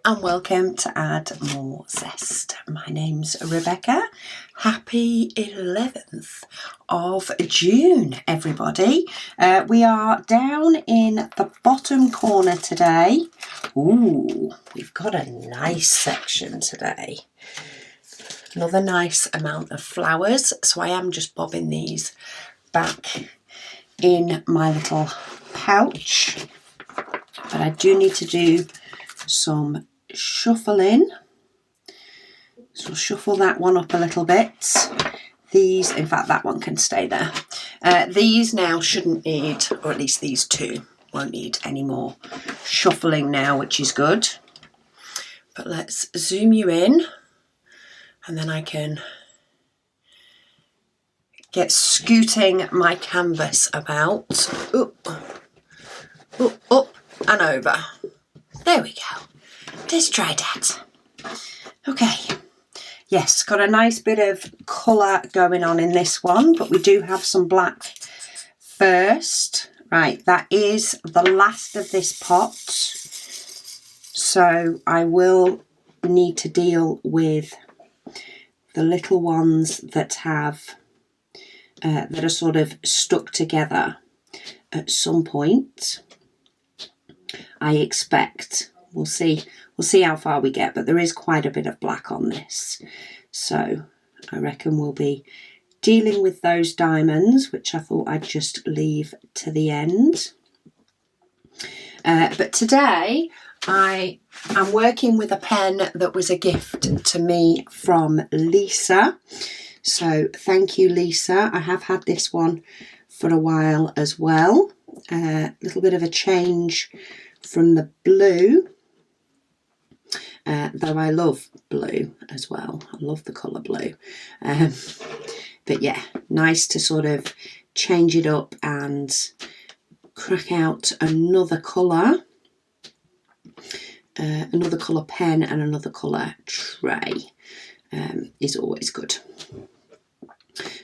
and welcome to Add More Zest. My name's Rebecca. Happy 11th of June, everybody. We are down in the bottom corner today. Ooh, we've got a nice section today. Another nice amount of flowers. So I am just bobbing these back in my little pouch. But I do need to do some shuffling. So shuffle that one up a little bit. These, in fact, that one can stay there. These now shouldn't need, or at least these two won't need any more shuffling now, which is good. But let's zoom you in, and then I can get scooting my canvas about. Up and over. There we go. Let's try that. Okay. Yes, got a nice bit of colour going on in this one, but we do have some black first. Right, that is the last of this pot. So I will need to deal with the little ones that have, that are sort of stuck together at some point. I expect. We'll see how far we get, but there is quite a bit of black on this. So I reckon we'll be dealing with those diamonds, which I thought I'd just leave to the end. But today I am working with a pen that was a gift to me from Lisa. So thank you, Lisa. I have had this one for a while as well. A little bit of a change from the blue, though I love blue as well. I love the colour blue. But yeah, nice to sort of change it up and crack out another colour pen and another colour tray is always good.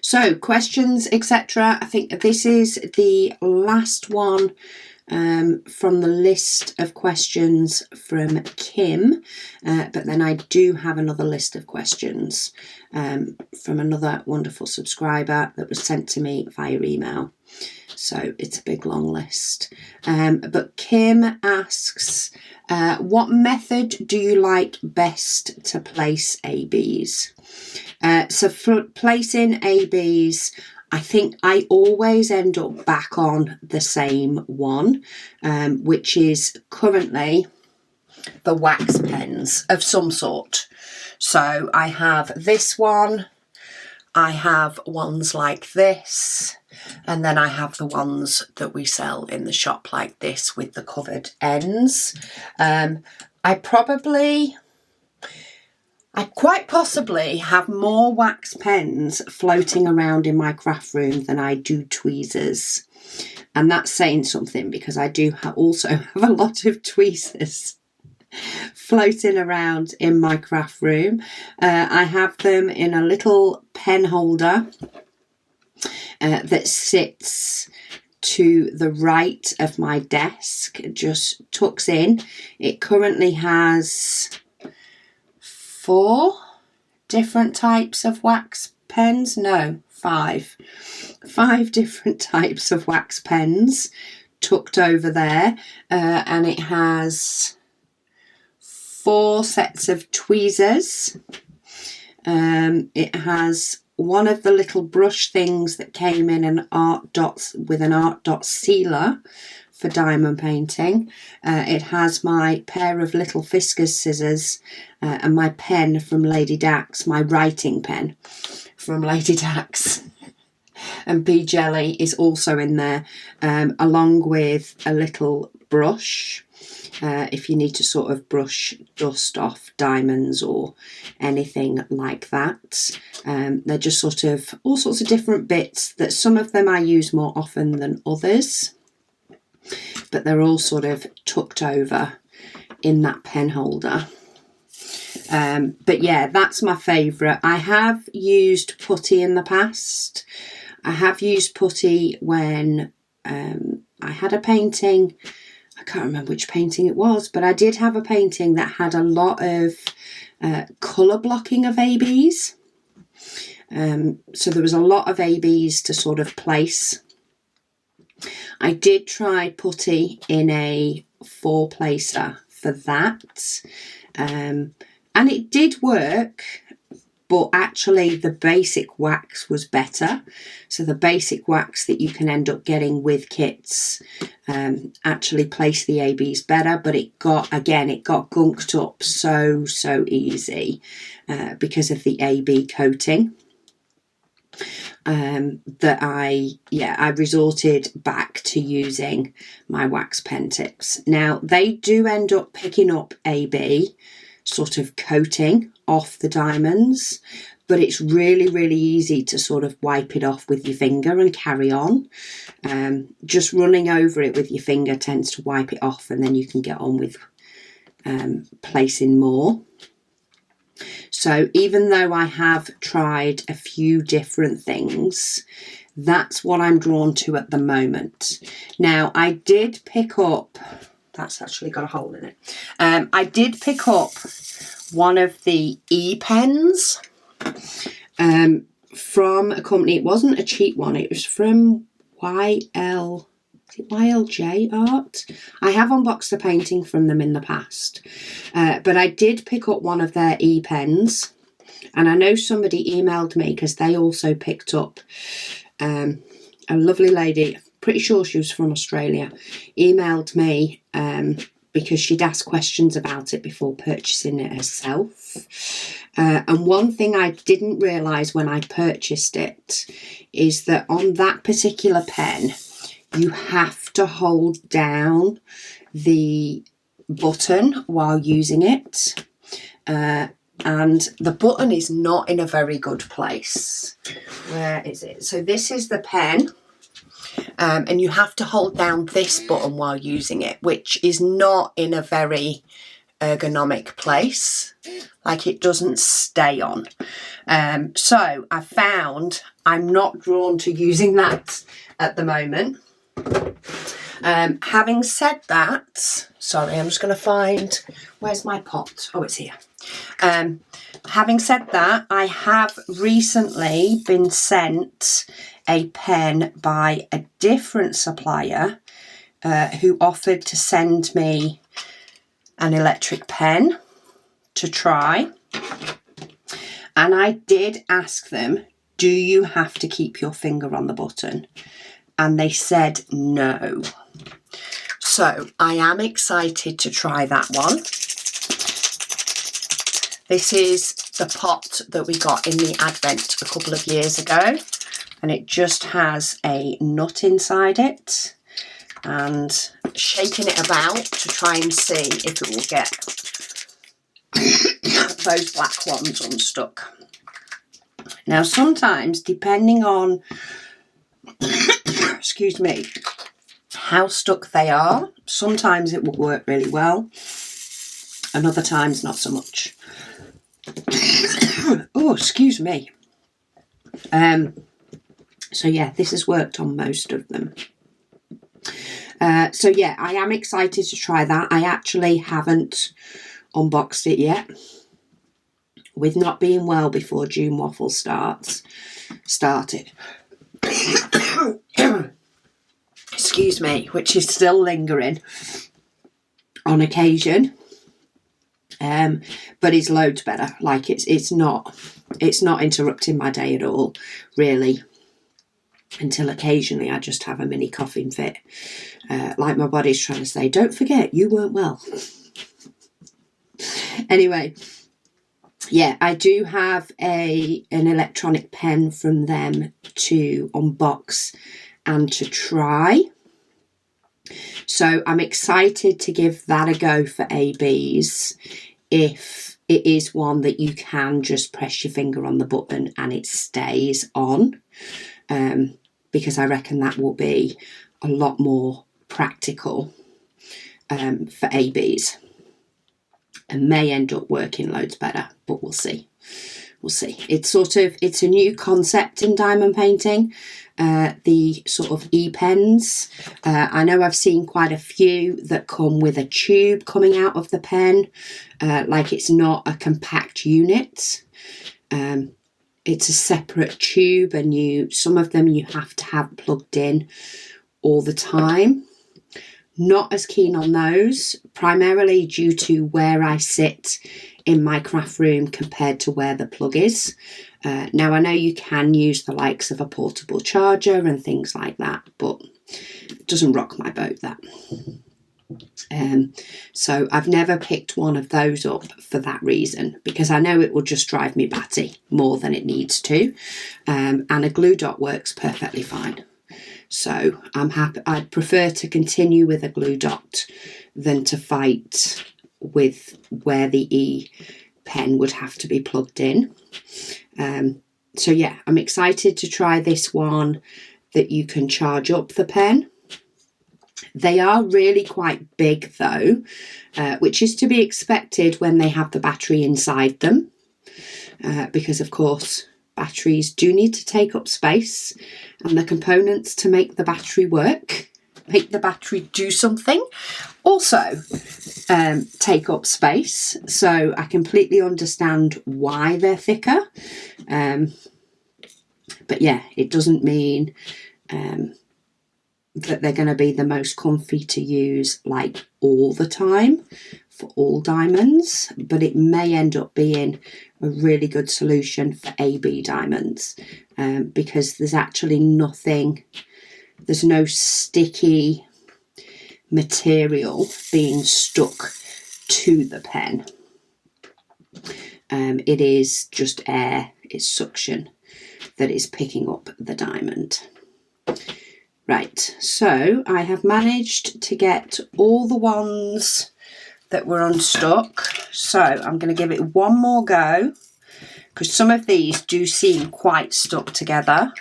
So questions, etc. I think this is the last one from the list of questions from Kim, but then I do have another list of questions from another wonderful subscriber that was sent to me via email. So it's a big long list. But Kim asks, what method do you like best to place ABs? So for placing ABs, I think I always end up back on the same one, which is currently the wax pens of some sort. So I have this one, I have ones like this, and then I have the ones that we sell in the shop like this with the covered ends. I quite possibly have more wax pens floating around in my craft room than I do tweezers. And that's saying something, because I do also have a lot of tweezers floating around in my craft room. I have them in a little pen holder that sits to the right of my desk. It just tucks in. It currently has 4 different types of wax pens. No, 5. 5 different types of wax pens tucked over there. And it has 4 sets of tweezers. It has one of the little brush things that came in an art dot sealer for diamond painting. It has my pair of little Fiskars scissors and my pen from Lady Dax, my writing pen from Lady Dax. And Bee Jelly is also in there, along with a little brush, if you need to sort of brush dust off diamonds or anything like that. They're just sort of all sorts of different bits that some of them I use more often than others, but they're all sort of tucked over in that pen holder. But yeah, that's my favourite. I have used putty in the past. I have used putty when I had a painting, I can't remember which painting it was, but I did have a painting that had a lot of colour blocking of ABs. So there was a lot of ABs to sort of place. I did try putty in a 4-placer for that, and it did work, but actually the basic wax was better. So the basic wax that you can end up getting with kits actually placed the ABs better, but it got gunked up so easy because of the AB coating. That I resorted back to using my wax pen tips. Now they do end up picking up AB sort of coating off the diamonds, but it's really easy to sort of wipe it off with your finger and carry on. Just running over it with your finger tends to wipe it off, and then you can get on with placing more. So even though I have tried a few different things, that's what I'm drawn to at the moment. Now, I did pick up, that's actually got a hole in it. I did pick up one of the E-pens from a company. It wasn't a cheap one. It was from YLJ Art. I have unboxed a painting from them in the past, but I did pick up one of their E-pens, and I know somebody emailed me because they also picked up a lovely lady, pretty sure she was from Australia, emailed me because she'd asked questions about it before purchasing it herself. And one thing I didn't realise when I purchased it is that on that particular pen, you have to hold down the button while using it. And the button is not in a very good place. Where is it? So this is the pen. And you have to hold down this button while using it, which is not in a very ergonomic place. Like, it doesn't stay on. So I found I'm not drawn to using that at the moment. Having said that, sorry, I'm just going to find, where's my pot? Oh, it's here. Having said that, I have recently been sent a pen by a different supplier who offered to send me an electric pen to try. And I did ask them, do you have to keep your finger on the button? And they said no. So I am excited to try that one. This is the pot that we got in the Advent a couple of years ago, and it just has a nut inside it, and shaking it about to try and see if it will get those black ones unstuck. Now sometimes, depending on excuse me, how stuck they are, sometimes it will work really well, and other times not so much. Oh, excuse me. So yeah, this has worked on most of them. So yeah, I am excited to try that. I actually haven't unboxed it yet, with not being well before June Waffle started. Excuse me, which is still lingering on occasion. But it's loads better. Like, it's not interrupting my day at all, really, until occasionally I just have a mini coughing fit. Like my body's trying to say, don't forget, you weren't well. Anyway, yeah, I do have an electronic pen from them to unbox and to try. So I'm excited to give that a go for ABs, if it is one that you can just press your finger on the button and it stays on, because I reckon that will be a lot more practical for ABs, and may end up working loads better, but we'll see. we'll see. It's a new concept in diamond painting, the sort of e-pens. I know I've seen quite a few that come with a tube coming out of the pen, like it's not a compact unit. It's a separate tube, and some of them you have to have plugged in all the time. Not as keen on those, primarily due to where I sit in my craft room compared to where the plug is. Now I know you can use the likes of a portable charger and things like that, but it doesn't rock my boat, that. So I've never picked one of those up for that reason, because I know it will just drive me batty more than it needs to, and a glue dot works perfectly fine. So I'm happy. I'd prefer to continue with a glue dot than to fight with where the E pen would have to be plugged in. So yeah, I'm excited to try this one that you can charge up the pen. They are really quite big though, which is to be expected when they have the battery inside them, because of course batteries do need to take up space, and the components to make the battery work, make the battery do something, also take up space. So I completely understand why they're thicker. But yeah, it doesn't mean that they're going to be the most comfy to use like all the time for all diamonds, but it may end up being a really good solution for AB diamonds, because there's actually there's no sticky material being stuck to the pen. It is just air, it's suction that is picking up the diamond. Right, so I have managed to get all the ones that were unstuck. So I'm going to give it one more go, because some of these do seem quite stuck together.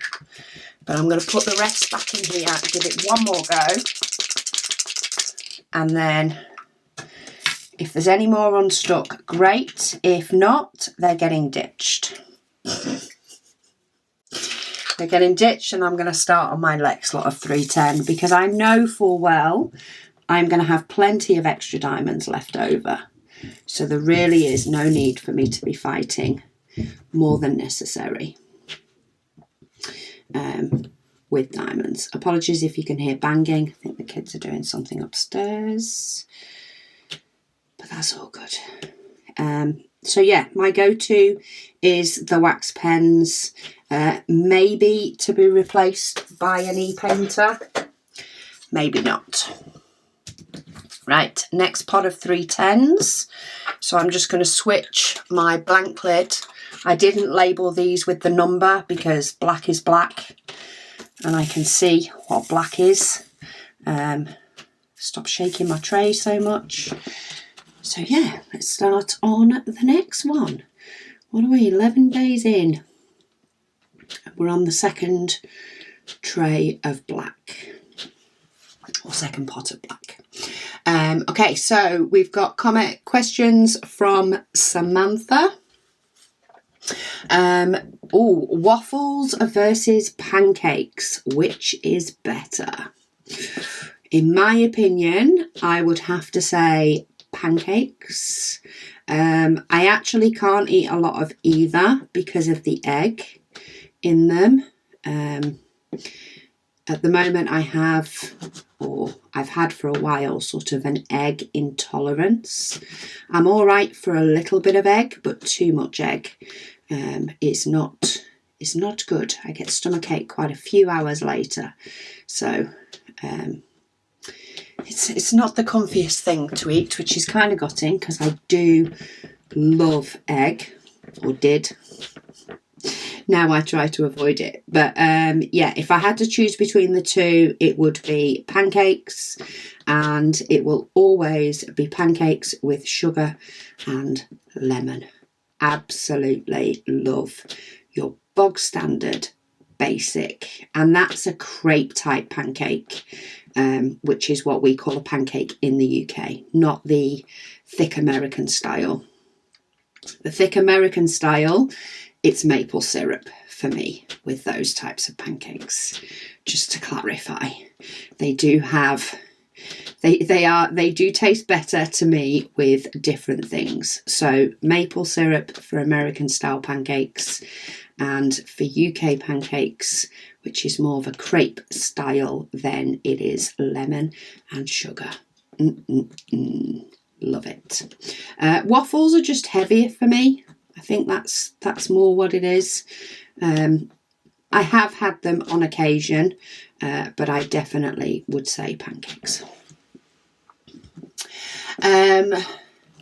But I'm going to put the rest back in here, give it one more go. And then if there's any more unstuck, great. If not, they're getting ditched. They're getting ditched, and I'm going to start on my next lot of 310, because I know full well I'm going to have plenty of extra diamonds left over. So there really is no need for me to be fighting more than necessary with diamonds. Apologies if you can hear banging. I think the kids are doing something upstairs, but that's all good. So yeah, my go-to is the wax pens, maybe to be replaced by an e-painter, maybe not. Right, next pot of 310s. So I'm just going to switch my blank lid. I didn't label these with the number because black is black, and I can see what black is. Stop shaking my tray so much. So yeah, let's start on the next one. What are we, 11 days in? We're on the second tray of black, or second pot of black. Okay, so we've got comment questions from Samantha. Waffles versus pancakes, which is better? In my opinion, I would have to say pancakes. I actually can't eat a lot of either because of the egg in them. At the moment I have, or I've had for a while, sort of an egg intolerance. I'm all right for a little bit of egg, but too much egg is not good. I get stomachache quite a few hours later. So it's not the comfiest thing to eat, which is kind of gutting because I do love egg, or did. Now I try to avoid it. But yeah, if I had to choose between the two, it would be pancakes, and it will always be pancakes with sugar and lemon. Absolutely love your bog standard basic, and that's a crepe type pancake, which is what we call a pancake in the UK, not the thick American style. The thick American style it's maple syrup for me with those types of pancakes. Just to clarify, they do have, they do taste better to me with different things. So maple syrup for American style pancakes, and for UK pancakes, which is more of a crepe style, then it is lemon and sugar. Love it. Waffles are just heavier for me. I think that's more what it is. I have had them on occasion, but I definitely would say pancakes.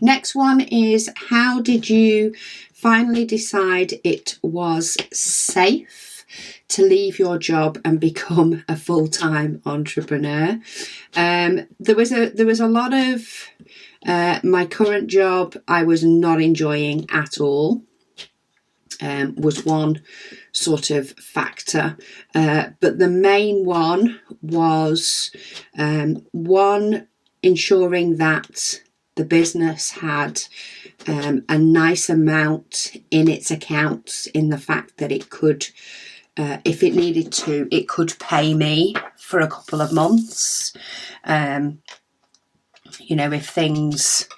Next one is, how did you finally decide it was safe to leave your job and become a full-time entrepreneur? There was a lot of my current job I was not enjoying at all. Was one sort of factor, but the main one was one, ensuring that the business had a nice amount in its accounts, in the fact that it could, if it needed to, it could pay me for a couple of months. You know, if things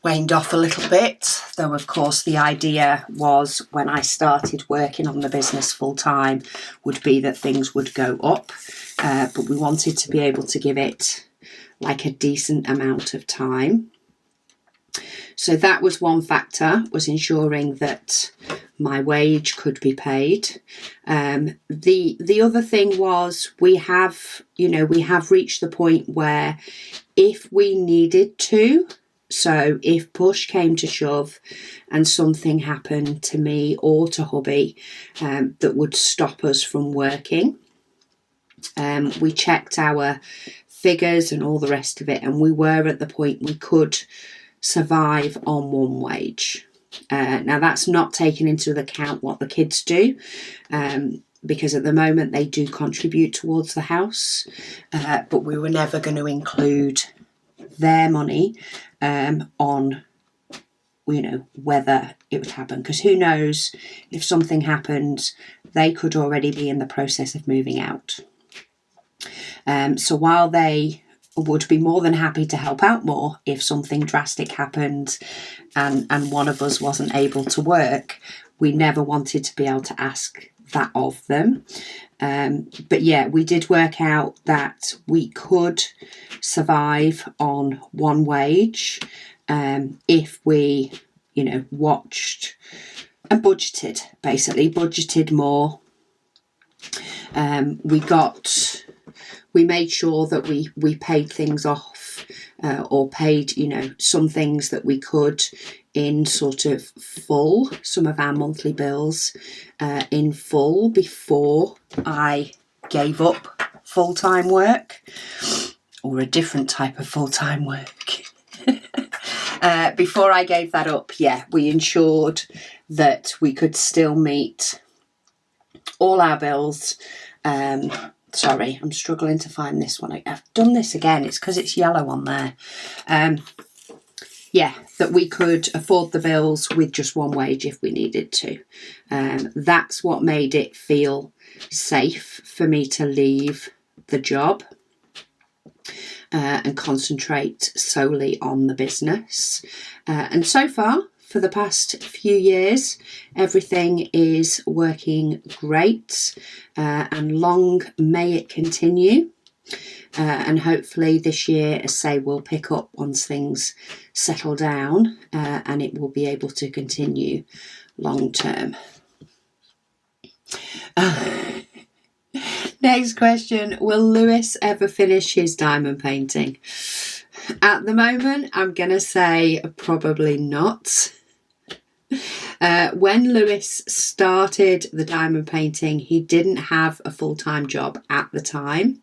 waned off a little bit, though of course the idea was, when I started working on the business full time, would be that things would go up, but we wanted to be able to give it like a decent amount of time. So that was one factor, was ensuring that my wage could be paid. The other thing was, we have reached the point where if we needed to, so if push came to shove and something happened to me or to hubby that would stop us from working, we checked our figures and all the rest of it, and we were at the point we could survive on one wage. Now that's not taking into account what the kids do, because at the moment they do contribute towards the house, but we were never going to include their money on, you know, whether it would happen, because who knows, if something happened, they could already be in the process of moving out. So while they would be more than happy to help out more if something drastic happened and one of us wasn't able to work, we never wanted to be able to ask that of them. But yeah, we did work out that we could survive on one wage if we, you know, watched and budgeted more. We made sure that we paid things off, or paid, you know, some things that we could in sort of full, some of our monthly bills in full, before I gave up full-time work, or a different type of full-time work. Before I gave that up, yeah, we ensured that we could still meet all our bills. Sorry, I'm struggling to find this one. I've done this again. It's because it's yellow on there. Yeah, that we could afford the bills with just one wage if we needed to. That's what made it feel safe for me to leave the job and concentrate solely on the business. And so far, for the past few years, everything is working great, and long may it continue. And hopefully this year, as say, will pick up once things settle down, and it will be able to continue long term. Next question, will Lewis ever finish his diamond painting? At the moment, I'm going to say probably not. When Lewis started the diamond painting, he didn't have a full-time job at the time.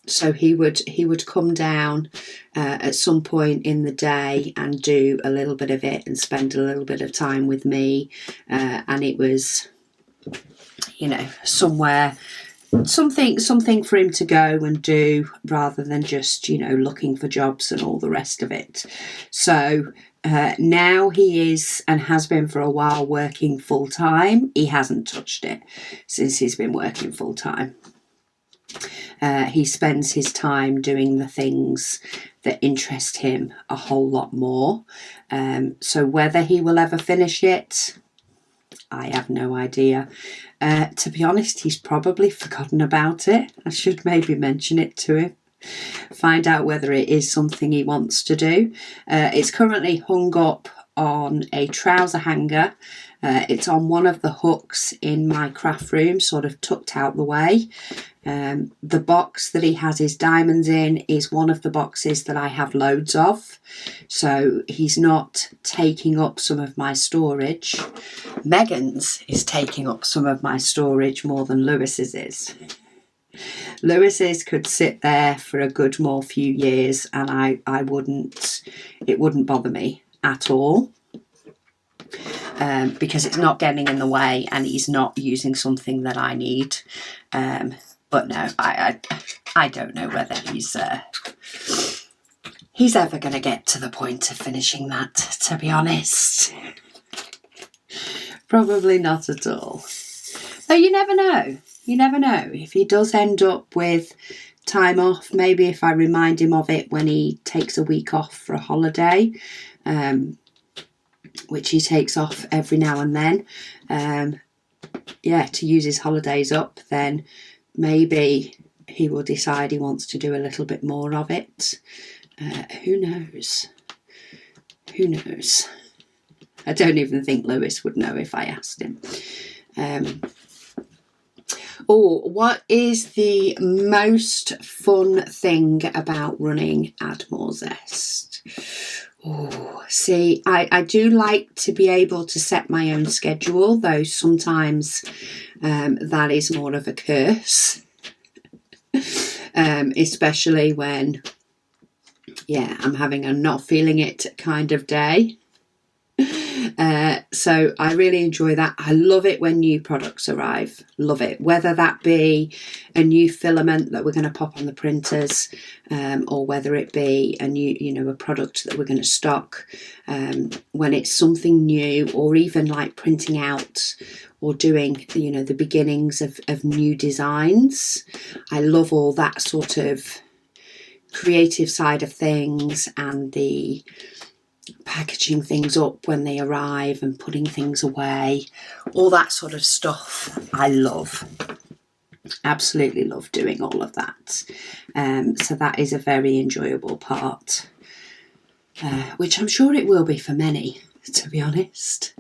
So he would come down at some point in the day and do a little bit of it and spend a little bit of time with me. And it was, you know, somewhere something for him to go and do rather than just, looking for jobs and all the rest of it. So now he is, and has been for a while, working full time. He hasn't touched it since he's been working full time. He spends his time doing the things that interest him a whole lot more. So whether he will ever finish it, I have no idea. To be honest, he's probably forgotten about it. I should maybe mention it to him. Find out whether it is something he wants to do. It's currently hung up on a trouser hanger. It's on one of the hooks in my craft room, sort of tucked out the way. The box that he has his diamonds in is one of the boxes that I have loads of. So he's not taking up some of my storage. Megan's is taking up some of my storage more than Lewis's is. Lewis's could sit there for a good more few years and it wouldn't bother me at all. Because it's not getting in the way and he's not using something that I need. But no, I don't know whether he's ever going to get to the point of finishing that, to be honest. Probably not at all. Though you never know. You never know. If he does end up with time off, maybe if I remind him of it when he takes a week off for a holiday, which he takes off every now and then, to use his holidays up, then maybe he will decide he wants to do a little bit more of it. Who knows? Who knows? I don't even think Lewis would know if I asked him. What is the most fun thing about running Admore Zest? See, I do like to be able to set my own schedule, though sometimes that is more of a curse. Especially when, I'm having a not feeling it kind of day. So I really enjoy that. I love it when new products arrive. Love it. Whether that be a new filament that we're going to pop on the printers, or whether it be a new, a product that we're going to stock, when it's something new, or even like printing out or doing, the beginnings of new designs. I love all that sort of creative side of things and the packaging things up when they arrive and putting things away, all that sort of stuff. I love, absolutely love doing all of that. So that is a very enjoyable part, which I'm sure it will be for many, to be honest.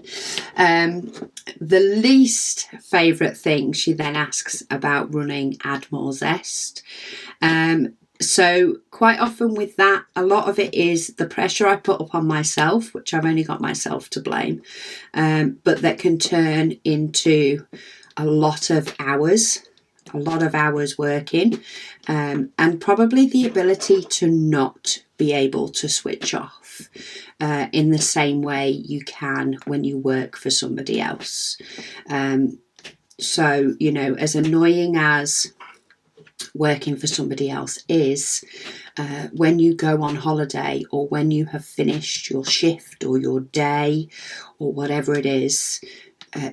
The least favourite thing she then asks about running Admore Zest. So quite often with that, a lot of it is the pressure I put upon myself, which I've only got myself to blame, but that can turn into a lot of hours working, and probably the ability to not be able to switch off in the same way you can when you work for somebody else. So, as annoying as working for somebody else is, when you go on holiday or when you have finished your shift or your day or whatever it is,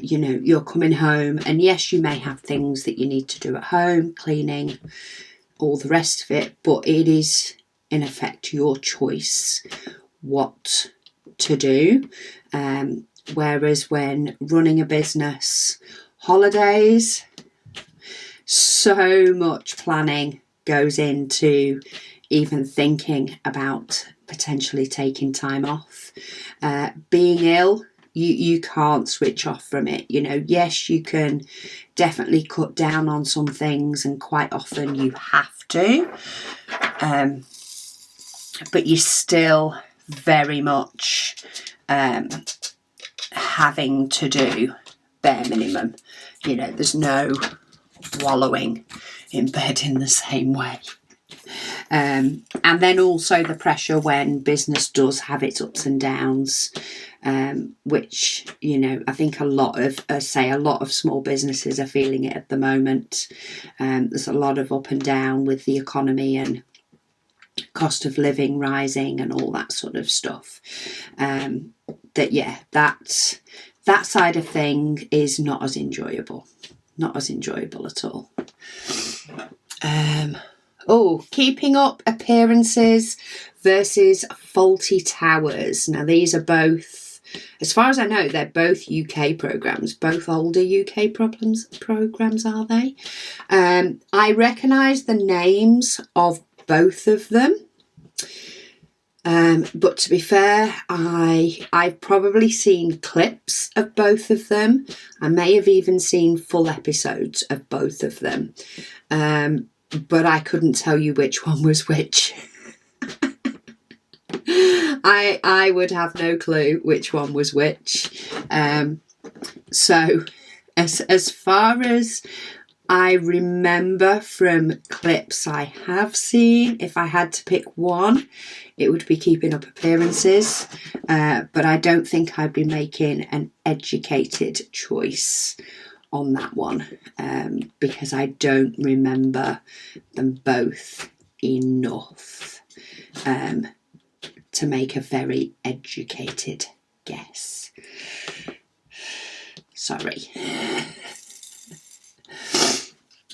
you're coming home, and yes, you may have things that you need to do at home, cleaning, all the rest of it, but it is in effect your choice what to do. Whereas when running a business, holidays, so much planning goes into even thinking about potentially taking time off. Being ill, you can't switch off from it. Yes, you can definitely cut down on some things, and quite often you have to. But you're still very much having to do bare minimum. There's no wallowing in bed in the same way. And then also the pressure when business does have its ups and downs. which, you know, I think a lot of small businesses are feeling it at the moment. There's a lot of up and down with the economy and cost of living rising and all that sort of stuff. That side of thing is not as enjoyable at all. Keeping up appearances versus faulty towers. Now these are both, as far as I know, they're both UK programmes, both older UK programmes, are they? I recognise the names of both of them. But to be fair, I've probably seen clips of both of them. I may have even seen full episodes of both of them. But I couldn't tell you which one was which. I would have no clue which one was which. So as far as I remember from clips I have seen, if I had to pick one, it would be keeping up appearances. But I don't think I'd be making an educated choice on that one, because I don't remember them both enough to make a very educated guess. Sorry.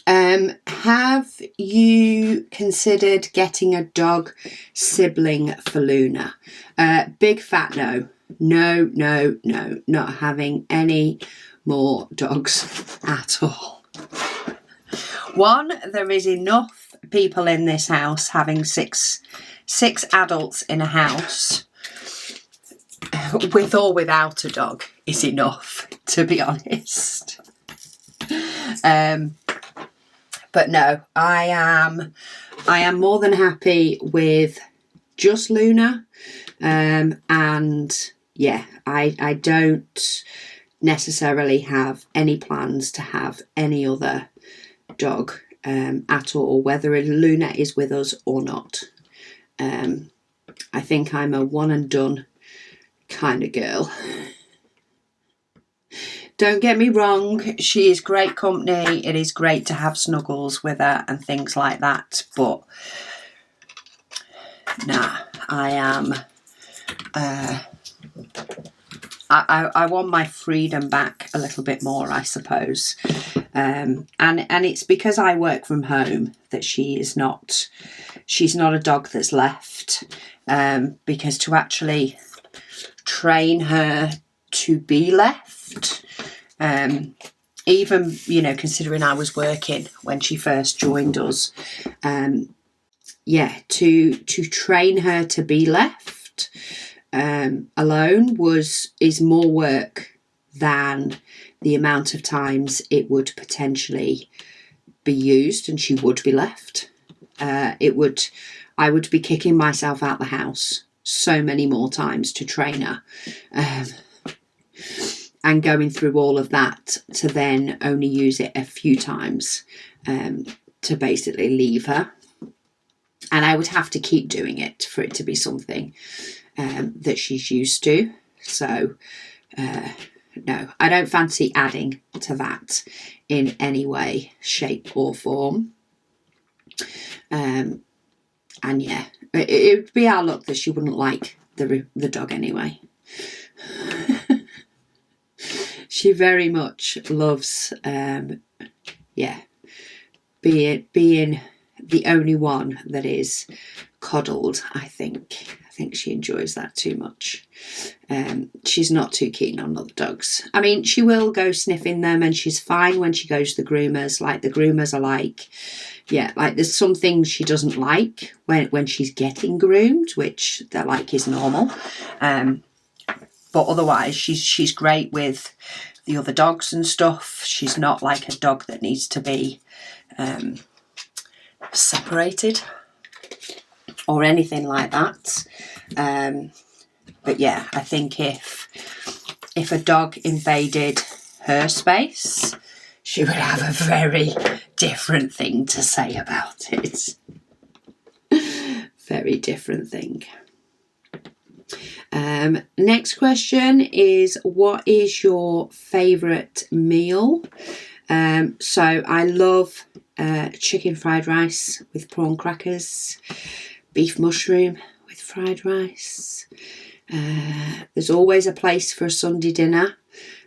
Have you considered getting a dog sibling for Luna? Big fat no. No, not having any more dogs at all. One, there is enough people in this house. Having six adults in a house, with or without a dog, is enough, to be honest. But no, I am more than happy with just Luna. And yeah, I don't necessarily have any plans to have any other dog at all, whether Luna is with us or not. I think I'm a one and done kind of girl. Don't get me wrong, she is great company. It is great to have snuggles with her and things like that. But nah, I am... I want my freedom back a little bit more, I suppose. And it's because I work from home that she's not a dog that's left. Because to actually train her to be left, even, you know, considering I was working when she first joined us, to train her to be left alone is more work than the amount of times it would potentially be used and she would be left. I would be kicking myself out the house so many more times to train her, and going through all of that to then only use it a few times to basically leave her. And I would have to keep doing it for it to be something that she's used to. So no, I don't fancy adding to that in any way, shape or form. And yeah, it would be our luck that she wouldn't like the dog anyway. She very much loves being the only one that is coddled. I think she enjoys that too much. She's not too keen on other dogs. I mean, she will go sniffing them and she's fine when she goes to the groomers. Like, the groomers are like, yeah, like there's some things she doesn't like when she's getting groomed, which they're like is normal. But otherwise she's great with the other dogs and stuff. She's not like a dog that needs to be separated or anything like that. But yeah, I think if a dog invaded her space, she would have a very different thing to say about it. Very different thing. Next question is, what is your favourite meal? So I love chicken fried rice with prawn crackers, beef mushroom with fried rice. There's always a place for a Sunday dinner,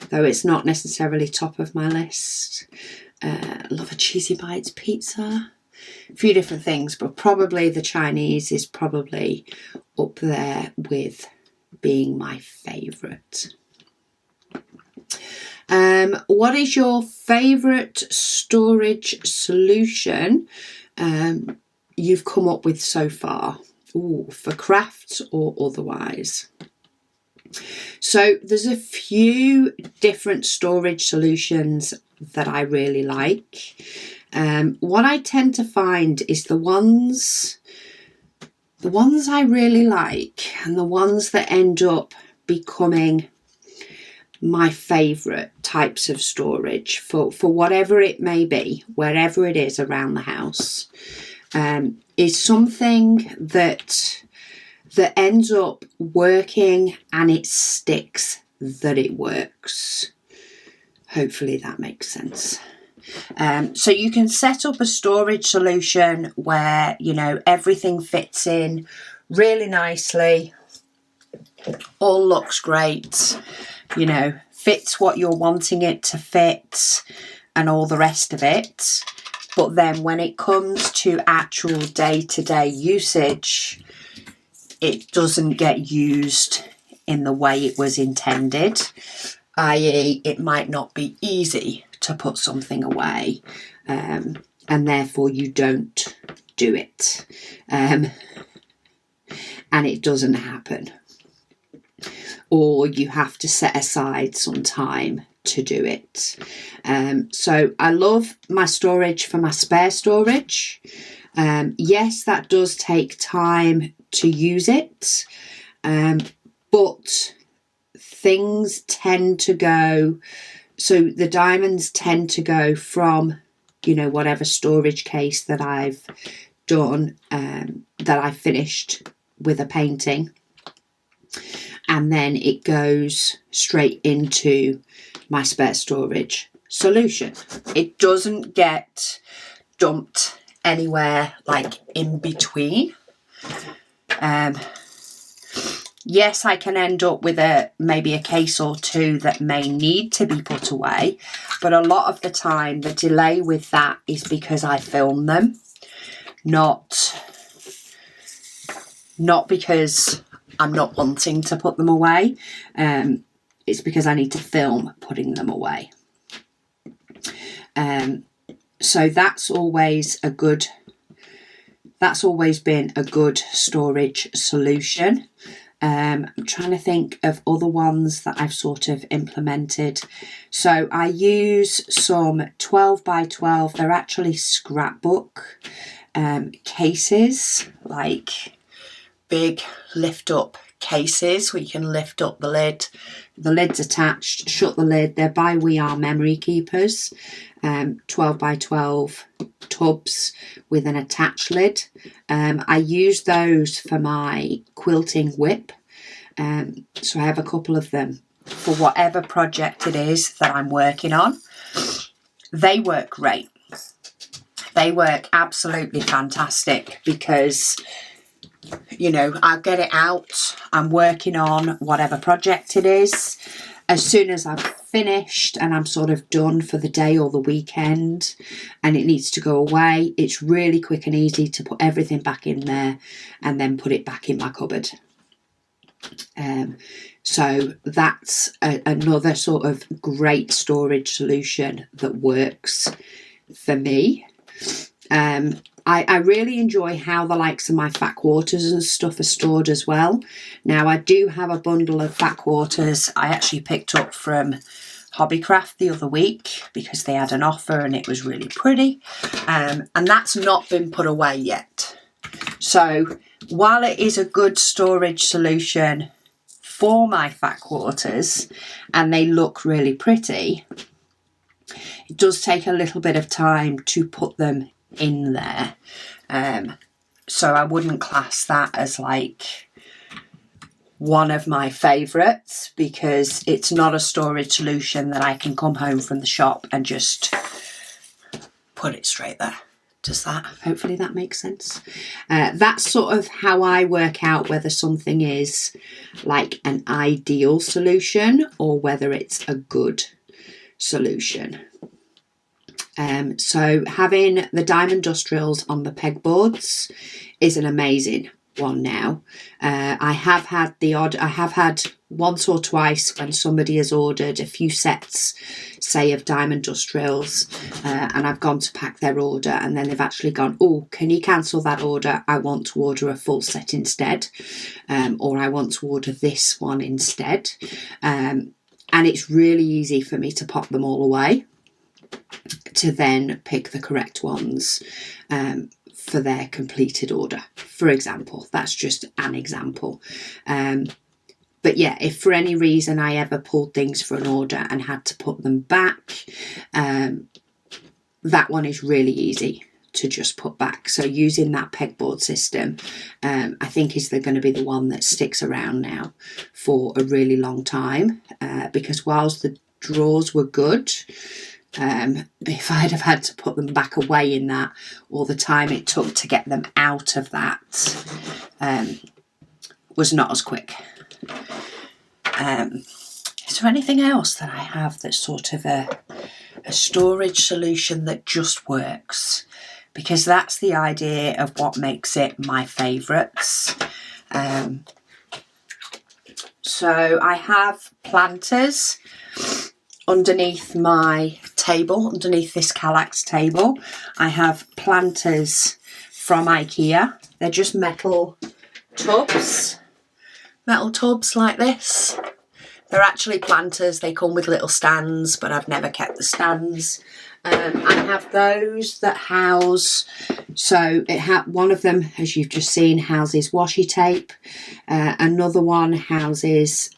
though it's not necessarily top of my list. Love a cheesy bites pizza. A few different things, but probably the Chinese is probably up there with being my favourite. What is your favourite storage solution you've come up with so far? Ooh, for crafts or otherwise? So there's a few different storage solutions that I really like. What I tend to find is the ones I really like and the ones that end up becoming my favourite types of storage for whatever it may be, wherever it is around the house, is something that ends up working and it sticks that it works. Hopefully that makes sense. So you can set up a storage solution where, you know, everything fits in really nicely, all looks great, you know, fits what you're wanting it to fit and all the rest of it. But then when it comes to actual day-to-day usage, it doesn't get used in the way it was intended, i.e. it might not be easy to put something away, and therefore you don't do it, and it doesn't happen, or you have to set aside some time to do it. So I love my storage for my spare storage. Yes, that does take time to use it, but things tend to go, so the diamonds tend to go from, you know, whatever storage case that I've done, that I finished with a painting, and then it goes straight into my spare storage solution. It doesn't get dumped anywhere like in between. Yes, I can end up with maybe a case or two that may need to be put away, but a lot of the time the delay with that is because I film them, not because I'm not wanting to put them away. It's because I need to film putting them away. So that's always been a good storage solution. I'm trying to think of other ones that I've sort of implemented. So I use some 12 by 12, they're actually scrapbook cases, like big lift up cases where you can lift up the lid. The lid's attached, shut the lid. They're by We Are Memory Keepers. 12 by 12 tubs with an attached lid. I use those for my quilting whip. So I have a couple of them for whatever project it is that I'm working on. They work great. They work absolutely fantastic because, you know, I'll get it out, I'm working on whatever project it is. As soon as I've finished and I'm sort of done for the day or the weekend and it needs to go away, it's really quick and easy to put everything back in there and then put it back in my cupboard. So that's another sort of great storage solution that works for me. I really enjoy how the likes of my fat quarters and stuff are stored as well. Now I do have a bundle of fat quarters I actually picked up from Hobbycraft the other week because they had an offer and it was really pretty, and that's not been put away yet. So while it is a good storage solution for my fat quarters and they look really pretty, it does take a little bit of time to put them in there. So I wouldn't class that as like one of my favourites because it's not a storage solution that I can come home from the shop and just put it straight there. Hopefully that makes sense. That's sort of how I work out whether something is like an ideal solution or whether it's a good solution. So having the diamond dust drills on the pegboards is an amazing one now. I have had once or twice when somebody has ordered a few sets, say, of diamond dust drills, and I've gone to pack their order and then they've actually gone, oh, can you cancel that order? I want to order a full set instead, or I want to order this one instead. And it's really easy for me to pop them all away to then pick the correct ones for their completed order, for example. That's just an example. But yeah, if for any reason I ever pulled things for an order and had to put them back, that one is really easy to just put back. So using that pegboard system, I think is going to be the one that sticks around now for a really long time, because whilst the drawers were good, if I'd have had to put them back away in that, all the time it took to get them out of that was not as quick. Is there anything else that I have that's sort of a storage solution that just works? Because that's the idea of what makes it my favourites. So I have planters underneath my table, underneath this Kallax table. I have planters from IKEA. They're just metal tubs like this. They're actually planters. They come with little stands, but I've never kept the stands. I have those that house, so one of them, as you've just seen, houses washi tape. Another one houses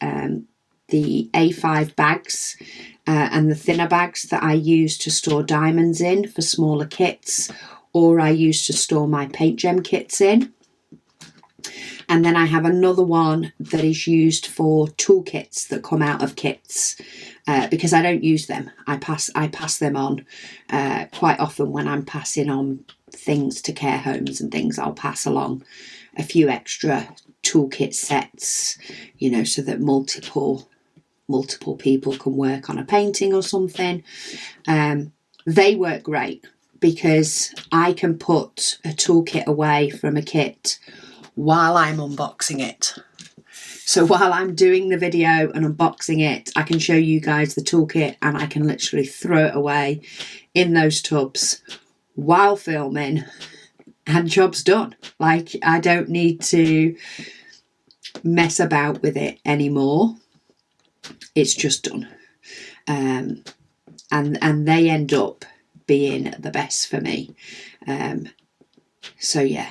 the A5 bags and the thinner bags that I use to store diamonds in for smaller kits, or I use to store my paint gem kits in. And then I have another one that is used for toolkits that come out of kits, because I don't use them. I pass them on quite often when I'm passing on things to care homes and things. I'll pass along a few extra toolkit sets, you know, so that multiple people can work on a painting or something. They work great because I can put a toolkit away from a kit while I'm unboxing it. So while I'm doing the video and unboxing it, I can show you guys the toolkit and I can literally throw it away in those tubs while filming, and job's done. Like, I don't need to mess about with it anymore. It's just done. And they end up being the best for me. So yeah,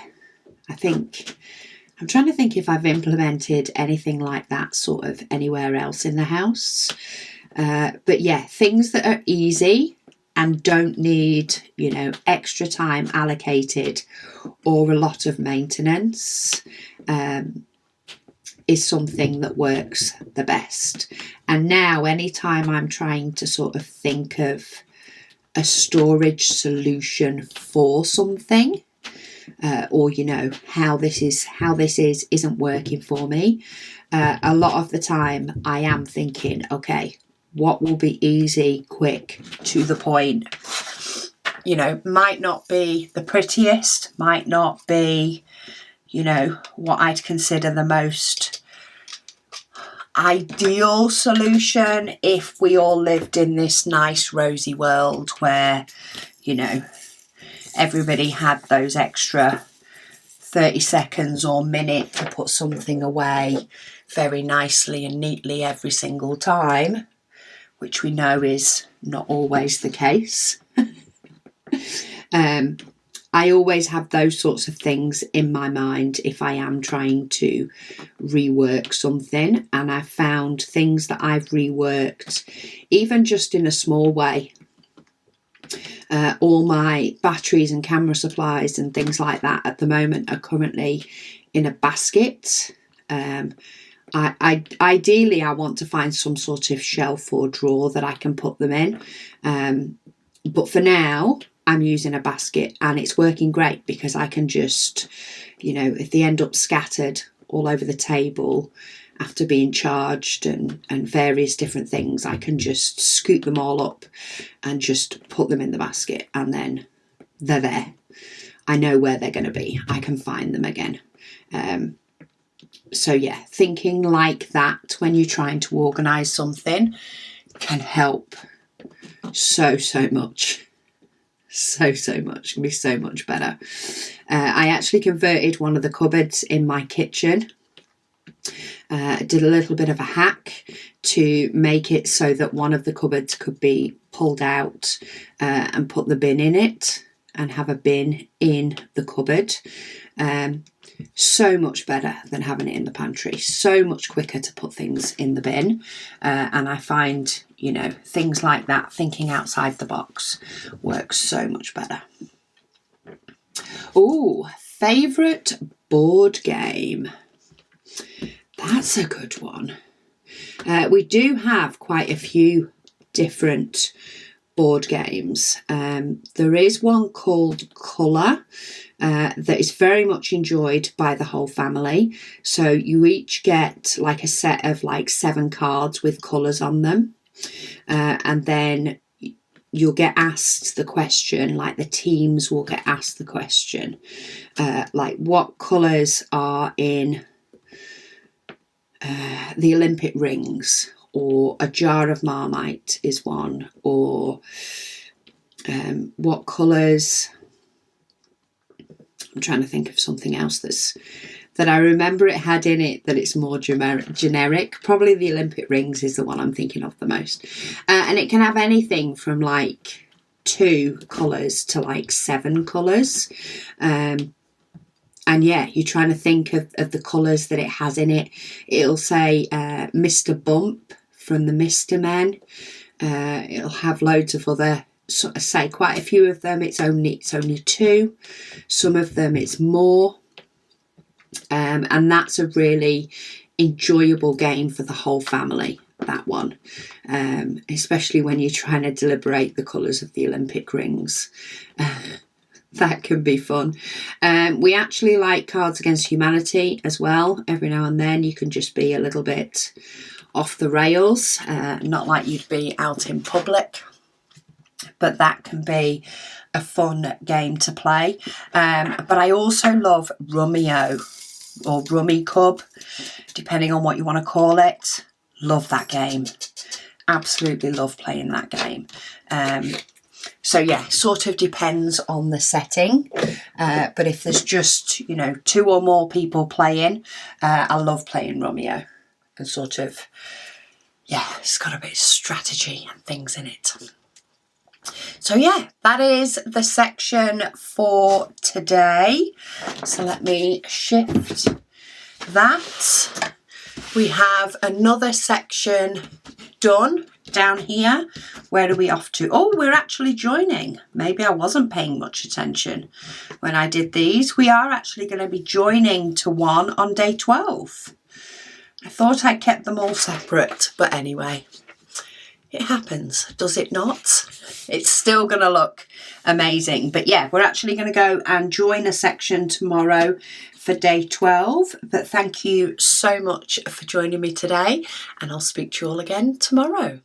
I'm trying to think if I've implemented anything like that sort of anywhere else in the house. But yeah, things that are easy and don't need, you know, extra time allocated or a lot of maintenance is something that works the best. And now anytime I'm trying to sort of think of a storage solution for something, or, you know, how this isn't working for me, a lot of the time I am thinking, okay, what will be easy, quick, to the point? You know, might not be the prettiest, might not be, you know, what I'd consider the most ideal solution if we all lived in this nice rosy world where, you know, everybody had those extra 30 seconds or minute to put something away very nicely and neatly every single time, which we know is not always the case. I always have those sorts of things in my mind if I am trying to rework something, and I've found things that I've reworked, even just in a small way. All my batteries and camera supplies and things like that at the moment are currently in a basket. Ideally, I want to find some sort of shelf or drawer that I can put them in. But for now, I'm using a basket, and it's working great because I can just, if they end up scattered all over the table after being charged and various different things, I can just scoop them all up and just put them in the basket, and then they're there. I know where they're going to be. I can find them again. So yeah, thinking like that when you're trying to organise something can help so much. So much. It can be so much better. I actually converted one of the cupboards in my kitchen. Did a little bit of a hack to make it so that one of the cupboards could be pulled out and put the bin in it, and have a bin in the cupboard. So much better than having it in the pantry. So much quicker to put things in the bin. And I find, things like that, thinking outside the box, works so much better. Oh, favourite board game. That's a good one. We do have quite a few different board games. There is one called Colour that is very much enjoyed by the whole family. So you each get like a set of 7 cards with colours on them, and then you'll get asked the question, the teams will get asked the question, what colours are in the Olympic rings, or a jar of Marmite is one, or what colours. I'm trying to think of something else that I remember it had in it that it's more generic. Probably the Olympic rings is the one I'm thinking of the most. And it can have anything from 2 colours to 7 colours. And yeah, you're trying to think of the colours that it has in it. It'll say Mr. Bump from the Mr. Men. It'll have loads of other, say quite a few of them. It's only 2. Some of them it's more. And that's a really enjoyable game for the whole family, that one. Especially when you're trying to deliberate the colours of the Olympic rings. That can be fun. We actually like Cards Against Humanity as well. Every now and then you can just be a little bit off the rails, not like you'd be out in public, but that can be a fun game to play. But I also love Rummio, or Rummy Cub, depending on what you want to call it. Love that game. Absolutely love playing that game. So yeah, sort of depends on the setting. But if there's just, 2 or more people playing, I love playing Rummio. And sort of, it's got a bit of strategy and things in it. So yeah, that is the section for today. So let me shift that. We have another section done down here. Where are we off to? Oh, we're actually joining. Maybe I wasn't paying much attention when I did these. We are actually going to be joining to one on day 12. I thought I kept them all separate, but anyway, it happens, does it not? It's still going to look amazing. But yeah, we're actually going to go and join a section tomorrow for day 12. But thank you so much for joining me today, and I'll speak to you all again tomorrow.